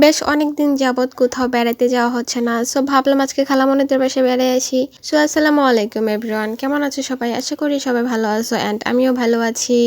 বেশ অনেকদিন যাবৎ কোথাও বেড়াতে যাওয়া হচ্ছে না। সো ভাবলাম আজকে খালামণিদের বাসায় বেড়াতে আসি। সো আসসালামু আলাইকুম এভরিওয়ান, কেমন আছো সবাই? আশা করি সবাই ভালো আছো অ্যান্ড আমিও ভালো আছি।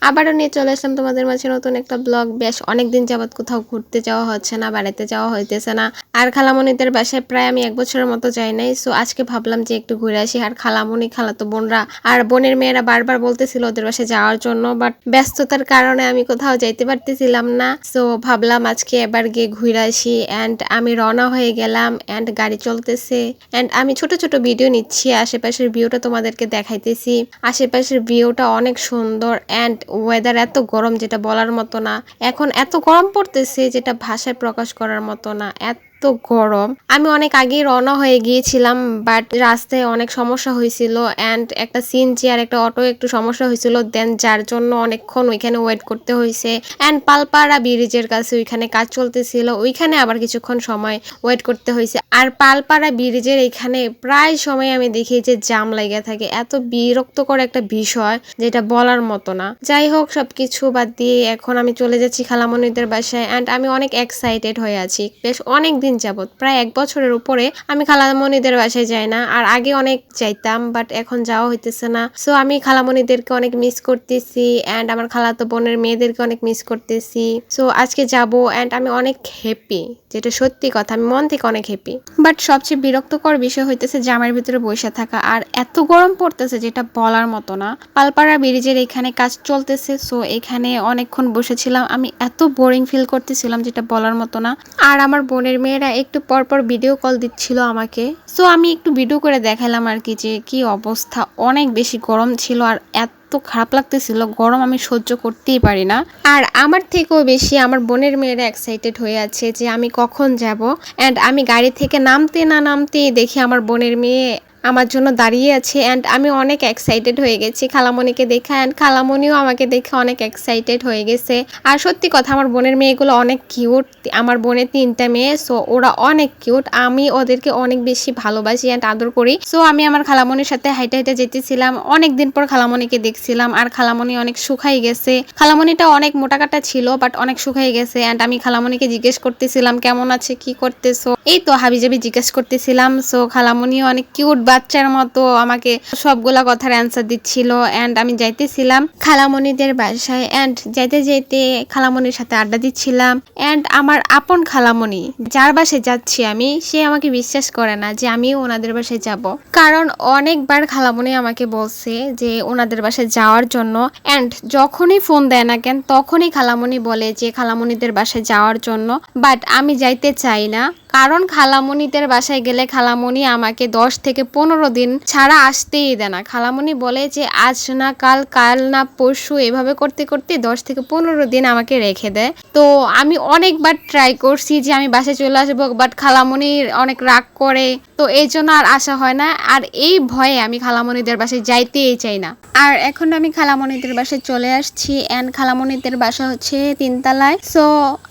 আবারও নিয়ে চলে আসলাম তোমাদের মাঝে নতুন একটা ব্লগ। বেশ অনেকদিন যাবৎ কোথাও ঘুরতে যাওয়া হচ্ছে না, বেড়াতে যাওয়া হইতেছে না। আর খালামণিদের বাসায় প্রায় আমি 1 বছরের মতো যাই নাই। সো আজকে ভাবলাম যে একটু ঘুরে আসি। আর খালামণি, খালাতো বোনরা আর বোনের মেয়েরা বারবার বলতেছিল ওদের বাসায় যাওয়ার জন্য, বাট ব্যস্ততার কারণে আমি কোথাও যাইতে পারতেছিলাম না। সো ভাবলাম আজকে এবার গিয়ে ঘুরে আসি অ্যান্ড আমি রওনা হয়ে গেলাম অ্যান্ড গাড়ি চলতেছে অ্যান্ড আমি ছোট ছোট ভিডিও নিচ্ছি। আশেপাশের ভিউটা তোমাদেরকে দেখাইতেছি। আশেপাশের ভিউটা অনেক সুন্দর অ্যান্ড ওয়েদার এত গরম যেটা বলার মতো না। এখন এত গরম পড়তেছে যেটা ভাষায় প্রকাশ করার মতো না, এত গরম। আমি অনেক আগেই রওনা হয়ে গিয়েছিলাম, বাট রাস্তায় অনেক সমস্যা হয়েছিল অ্যান্ড একটা সিএনজি আর একটা অটো একটু সমস্যা হয়েছিল, দেন যার জন্য অনেকক্ষণ ওইখানে ওয়েট করতে হয়েছে অ্যান্ড পালপাড়া ব্রিজের কাছে ওইখানে কাজ চলতেছিল, ওইখানে আবার কিছুক্ষণ সময় ওয়েট করতে হয়েছে। আর পালপাড়া ব্রিজের এখানে প্রায় সময় আমি দেখি যে জাম লেগে থাকে, এত বিরক্তকর একটা বিষয় যেটা বলার মতো না। যাই হোক, সবকিছু বাদ দিয়ে এখন আমি চলে যাচ্ছি খালামণিদের বাসায় অ্যান্ড আমি অনেক এক্সাইটেড হয়ে আছি। বেশ অনেক দিন যাবত, প্রায় 1 বছরের উপরে আমি খালামণিদের বাসায় যাই না। আর আগে অনেক যাইতাম, বাট এখন যাওয়া হইতেছে না। সো আমি খালামণিদেরকে অনেক মিস করতেছি অ্যান্ড আমার খালাতো বোনের মেয়েদেরকে অনেক মিস করতেছি। সো আজকে যাব অ্যান্ড আমি অনেক হ্যাপি, যেটা সত্যি কথা, আমি মন থেকে অনেক হ্যাপি। বাট সবচেয়ে বিরক্তকর বিষয় হইতেছে জামের ভিতরে বসে থাকা আর এত গরম পড়তেছে যেটা বলার মতো না। পালপাড়া ব্রিজের এখানে কাজ চলতেছে, সো এখানে অনেকক্ষণ বসেছিলাম। আমি এত বোরিং ফিল করতেছিলাম যেটা বলার মতো না। আর আমার বোনের মেয়েরা একটু পর পর ভিডিও কল দিচ্ছিল আমাকে। সো আমি একটু ভিডিও করে দেখালাম আর কি, যে কি অবস্থা। অনেক বেশি গরম ছিল আর এত খারাপ লাগতেছিল, গরম আমি সহ্য করতেই পারি না। আর আমার থেকেও বেশি আমার বোনের মেয়েরা এক্সাইটেড হয়ে আছে যে আমি কখন যাব অ্যান্ড আমি গাড়ি থেকে নামতে না নামতেই দেখি আমার বোনের মেয়ে আমার জন্য দাঁড়িয়ে আছে অ্যান্ড আমি অনেক এক্সাইটেড হয়ে গেছি খালামণিকে দেখা অ্যান্ড খালামণিও আমাকে দেখে অনেক এক্সাইটেড হয়ে গেছে। আর সত্যি কথা, আমার বোনের মেয়েগুলো অনেক কিউট। আমার বোনের 3টা মেয়ে, সো ওরা অনেক কিউট। আমি ওদেরকে অনেক বেশি ভালোবাসি অ্যান্ড আদর করি। সো আমি আমার খালামণির সাথে হাইটে হাইটে যেতেছিলাম। অনেকদিন পর খালামণিকে দেখছিলাম আর খালামণি অনেক শুকাই গেছে। খালামণিটা অনেক মোটাকাটা ছিল, বাট অনেক শুকাই গেছে অ্যান্ড আমি খালামণিকে জিজ্ঞেস করতেছিলাম কেমন আছে, কি করতেছো, এই তো হাবিজাবি জিজ্ঞেস করতেছিলাম। সো খালামণিও অনেক কিউট বাচ্চার মতো আমাকে সবগুলা কথার অ্যান্সার দিচ্ছিল অ্যান্ড আমি যাইতেছিলাম খালামণিদের বাসায় অ্যান্ড যাইতে যাইতে খালামণির সাথে আড্ডা দিচ্ছিলাম অ্যান্ড আমার আপন খালামণি যার বাসায় যাচ্ছি আমি, সে আমাকে বিশ্বাস করে না যে আমিও ওনাদের বাসায় যাব। কারণ অনেকবার খালামণি আমাকে বলছে যে ওনাদের বাসায় যাওয়ার জন্য অ্যান্ড যখনই ফোন দেয় না কেন তখনই খালামণি বলে যে খালামণিদের বাসায় যাওয়ার জন্য, বাট আমি যাইতে চাই না। কারণ খালামণিদের বাসায় গেলে খালামণি আমাকে 10 থেকে 15 দিন ছাড়া আসতেই দেয় না। খালামণি বলে যে আজ না কাল, কাল না পরশু, এভাবে করতে করতে 10 থেকে 15 দিন আমাকে রেখে দেয়। তো আমি অনেকবার ট্রাই করছি যে আমি বাসায় চলে আসবো, বাট খালামণি অনেক রাগ করে, তো এই জন্য আর আসা হয় না। আর এই ভয়ে আমি খালামণিদের বাসায় যাইতেই চাই না। আর এখন আমি খালামণিদের বাসায় চলে আসছি অ্যান্ড খালামণিদের বাসা হচ্ছে 3 তলায়। সো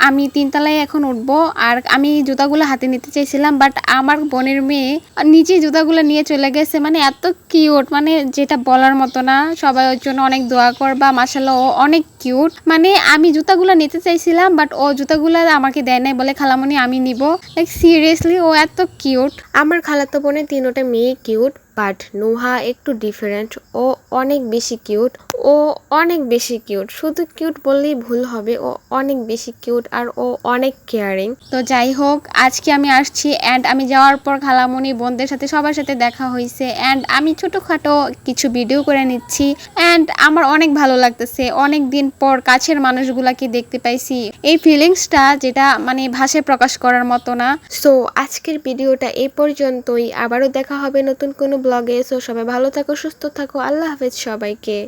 আমি 3 তলায় এখন উঠবো আর আমি জুতাগুলো হাতে নিতে চাইছিলাম, বাট আমার বোনের মেয়ে নিজে জুতাগুলো নিয়ে চলে গেছে। মানে এত কিউট, মানে যেটা বলার মতো না। সবাই ওর জন্য অনেক দোয়া করবা, মাশাআল্লাহ ও অনেক কিউট। মানে আমি জুতাগুলো নিতে চাইছিলাম, বাট ও জুতাগুলো আমাকে দেয় নাই, বলে খালামণি আমি নিব। লাইক সিরিয়াসলি ও এত কিউট। আমার খালাতো বোনের 3টা মেয়ে কিউট, বাট নুহা একটু ডিফারেন্ট। ও অনেক বেশি কিউট, ও অনেক বেশি কিউট। শুধু কিউট বললেই ভুল হবে, ও অনেক বেশি কিউট আর ও অনেক কেয়ারিং। তো যাই হোক, আজকে আমি আসছি অ্যান্ড আমি যাওয়ার পর খালামণি বোনদের সাথে সবার সাথে দেখা হয়েছে অ্যান্ড আমি ছোটোখাটো কিছু ভিডিও করে নিচ্ছি অ্যান্ড আমার অনেক ভালো লাগতেছে। অনেক দিন পর কাছের মানুষগুলাকে দেখতে পাইছি, এই ফিলিংসটা যেটা মানে ভাষায় প্রকাশ করার মতো না। সো আজকের ভিডিওটা এই পর্যন্তই, আবারও দেখা হবে নতুন কোনো ব্লগে। সো সবাই ভালো থাকো, সুস্থ থাকো, আল্লাহ হাফেজ সবাইকে।